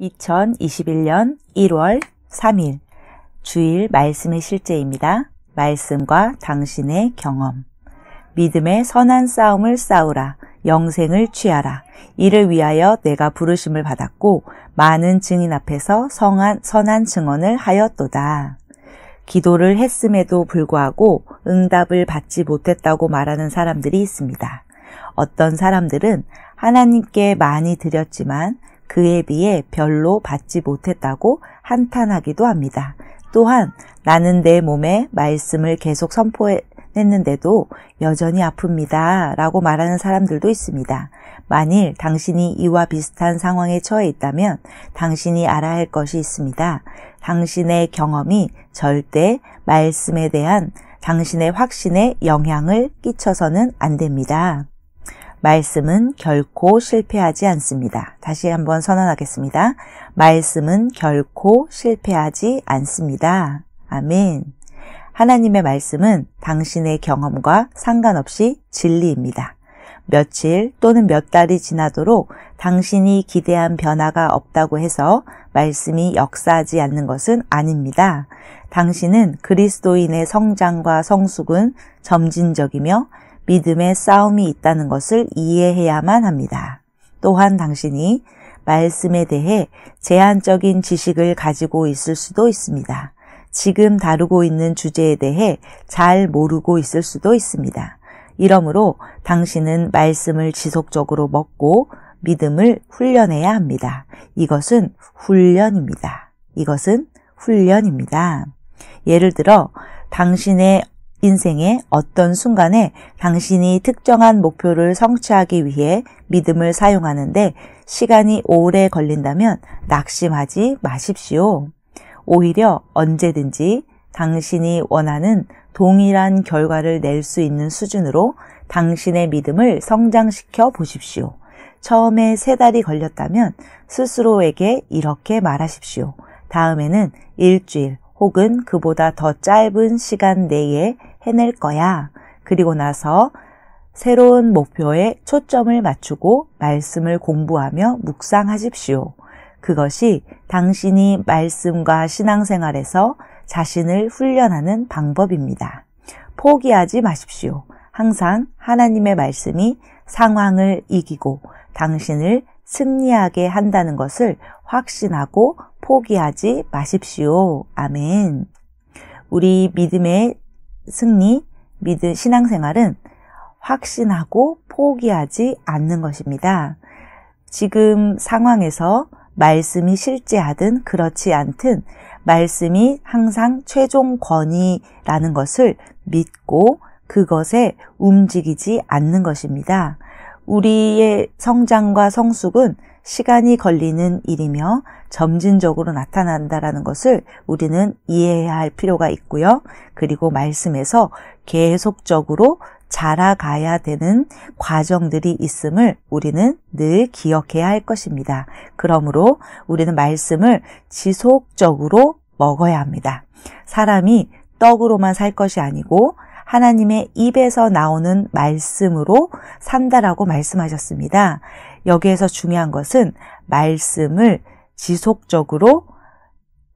2021년 1월 3일 주일 말씀의 실제입니다. 말씀과 당신의 경험. 믿음의 선한 싸움을 싸우라. 영생을 취하라. 이를 위하여 내가 부르심을 받았고 많은 증인 앞에서 선한 증언을 하였도다. 기도를 했음에도 불구하고 응답을 받지 못했다고 말하는 사람들이 있습니다. 어떤 사람들은 하나님께 많이 드렸지만 그에 비해 별로 받지 못했다고 한탄하기도 합니다. 또한 나는 내 몸에 말씀을 계속 선포했는데도 여전히 아픕니다 라고 말하는 사람들도 있습니다. 만일 당신이 이와 비슷한 상황에 처해 있다면 당신이 알아야 할 것이 있습니다. 당신의 경험이 절대 말씀에 대한 당신의 확신에 영향을 끼쳐서는 안 됩니다. 말씀은 결코 실패하지 않습니다. 다시 한번 선언하겠습니다. 말씀은 결코 실패하지 않습니다. 아멘. 하나님의 말씀은 당신의 경험과 상관없이 진리입니다. 며칠 또는 몇 달이 지나도록 당신이 기대한 변화가 없다고 해서 말씀이 역사하지 않는 것은 아닙니다. 당신은 그리스도인의 성장과 성숙은 점진적이며 믿음의 싸움이 있다는 것을 이해해야만 합니다. 또한 당신이 말씀에 대해 제한적인 지식을 가지고 있을 수도 있습니다. 지금 다루고 있는 주제에 대해 잘 모르고 있을 수도 있습니다. 이러므로 당신은 말씀을 지속적으로 먹고 믿음을 훈련해야 합니다. 이것은 훈련입니다. 이것은 훈련입니다. 예를 들어 당신의 인생의 어떤 순간에 당신이 특정한 목표를 성취하기 위해 믿음을 사용하는데 시간이 오래 걸린다면 낙심하지 마십시오. 오히려 언제든지 당신이 원하는 동일한 결과를 낼 수 있는 수준으로 당신의 믿음을 성장시켜 보십시오. 처음에 3달이 걸렸다면 스스로에게 이렇게 말하십시오. 다음에는 일주일 혹은 그보다 더 짧은 시간 내에 해낼 거야. 그리고 나서 새로운 목표에 초점을 맞추고 말씀을 공부하며 묵상하십시오. 그것이 당신이 말씀과 신앙생활에서 자신을 훈련하는 방법입니다. 포기하지 마십시오. 항상 하나님의 말씀이 상황을 이기고 당신을 승리하게 한다는 것을 확신하고 포기하지 마십시오. 아멘. 우리 믿음의 승리, 신앙생활은 확신하고 포기하지 않는 것입니다. 지금 상황에서 말씀이 실제하든 그렇지 않든 말씀이 항상 최종 권위라는 것을 믿고 그것에 움직이지 않는 것입니다. 우리의 성장과 성숙은 시간이 걸리는 일이며 점진적으로 나타난다는 것을 우리는 이해해야 할 필요가 있고요. 그리고 말씀에서 계속적으로 자라가야 되는 과정들이 있음을 우리는 늘 기억해야 할 것입니다. 그러므로 우리는 말씀을 지속적으로 먹어야 합니다. 사람이 떡으로만 살 것이 아니고 하나님의 입에서 나오는 말씀으로 산다라고 말씀하셨습니다. 여기에서 중요한 것은 말씀을 지속적으로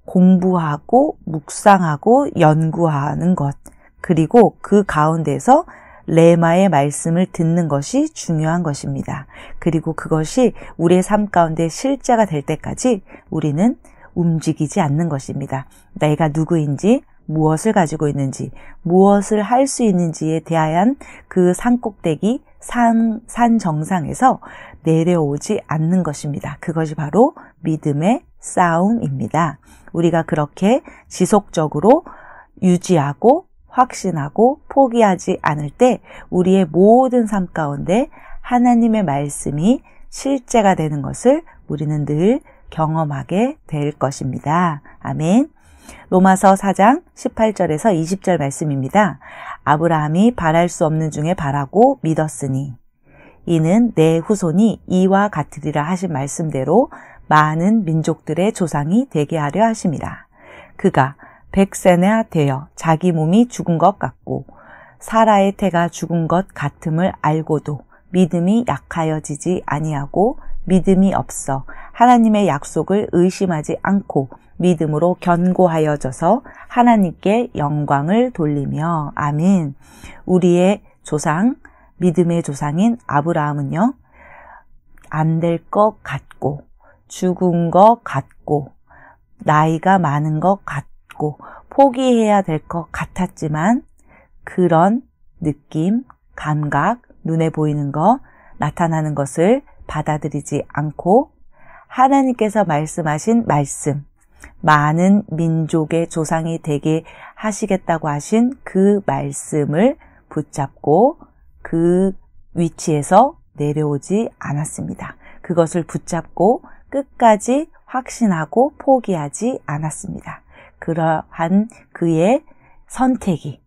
공부하고 묵상하고 연구하는 것, 그리고 그 가운데서 레마의 말씀을 듣는 것이 중요한 것입니다. 그리고 그것이 우리의 삶 가운데 실제가 될 때까지 우리는 움직이지 않는 것입니다. 내가 누구인지, 무엇을 가지고 있는지, 무엇을 할 수 있는지에 대한 그 산꼭대기, 산 정상에서 내려오지 않는 것입니다. 그것이 바로 믿음의 싸움입니다. 우리가 그렇게 지속적으로 유지하고 확신하고 포기하지 않을 때 우리의 모든 삶 가운데 하나님의 말씀이 실제가 되는 것을 우리는 늘 경험하게 될 것입니다. 아멘. 로마서 4장 18절에서 20절 말씀입니다. 아브라함이 바랄 수 없는 중에 바라고 믿었으니 이는 내 후손이 이와 같으리라 하신 말씀대로 많은 민족들의 조상이 되게 하려 하심이라. 그가 100세나 되어 자기 몸이 죽은 것 같고 사라의 태가 죽은 것 같음을 알고도 믿음이 약하여지지 아니하고 믿음이 없어 하나님의 약속을 의심하지 않고 믿음으로 견고하여져서 하나님께 영광을 돌리며. 아멘. 우리의 조상, 믿음의 조상인 아브라함은요, 안 될 것 같고, 죽은 것 같고, 나이가 많은 것 같고, 포기해야 될 것 같았지만, 그런 느낌, 감각, 눈에 보이는 것, 나타나는 것을 받아들이지 않고 하나님께서 말씀하신 말씀, 많은 민족의 조상이 되게 하시겠다고 하신 그 말씀을 붙잡고 그 위치에서 내려오지 않았습니다. 그것을 붙잡고 끝까지 확신하고 포기하지 않았습니다. 그러한 그의 선택이,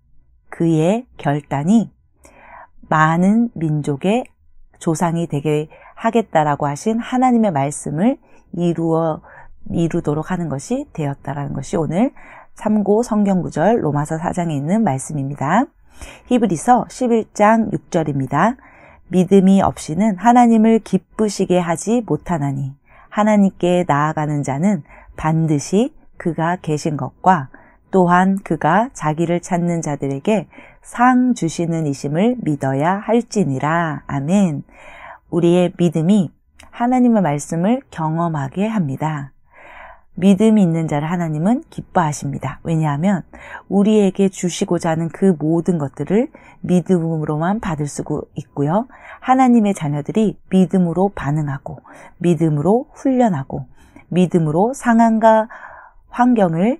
그의 결단이 많은 민족의 조상이 되게 하겠다라고 하신 하나님의 말씀을 이루도록 하는 것이 되었다라는 것이 오늘 참고 성경구절 로마서 4장에 있는 말씀입니다. 히브리서 11장 6절입니다. 믿음이 없이는 하나님을 기쁘시게 하지 못하나니 하나님께 나아가는 자는 반드시 그가 계신 것과 또한 그가 자기를 찾는 자들에게 상 주시는 이심을 믿어야 할지니라. 아멘. 우리의 믿음이 하나님의 말씀을 경험하게 합니다. 믿음이 있는 자를 하나님은 기뻐하십니다. 왜냐하면 우리에게 주시고자 하는 그 모든 것들을 믿음으로만 받을 수 있고요. 하나님의 자녀들이 믿음으로 반응하고 믿음으로 훈련하고 믿음으로 상황과 환경을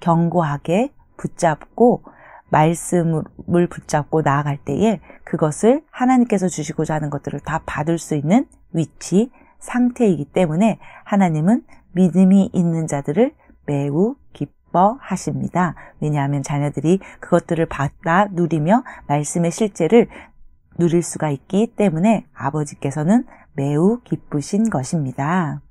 견고하게 붙잡고 말씀을 붙잡고 나아갈 때에 그것을 하나님께서 주시고자 하는 것들을 다 받을 수 있는 위치, 상태이기 때문에 하나님은 믿음이 있는 자들을 매우 기뻐하십니다. 왜냐하면 자녀들이 그것들을 받아 누리며 말씀의 실제를 누릴 수가 있기 때문에 아버지께서는 매우 기쁘신 것입니다.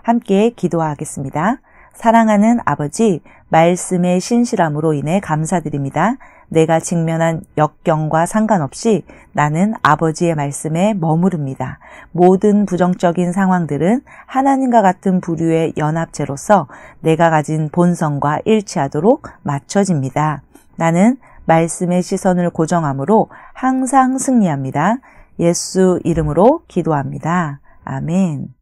함께 기도하겠습니다. 사랑하는 아버지, 말씀의 신실함으로 인해 감사드립니다. 내가 직면한 역경과 상관없이 나는 아버지의 말씀에 머무릅니다. 모든 부정적인 상황들은 하나님과 같은 부류의 연합체로서 내가 가진 본성과 일치하도록 맞춰집니다. 나는 말씀의 시선을 고정함으로 항상 승리합니다. 예수 이름으로 기도합니다. 아멘.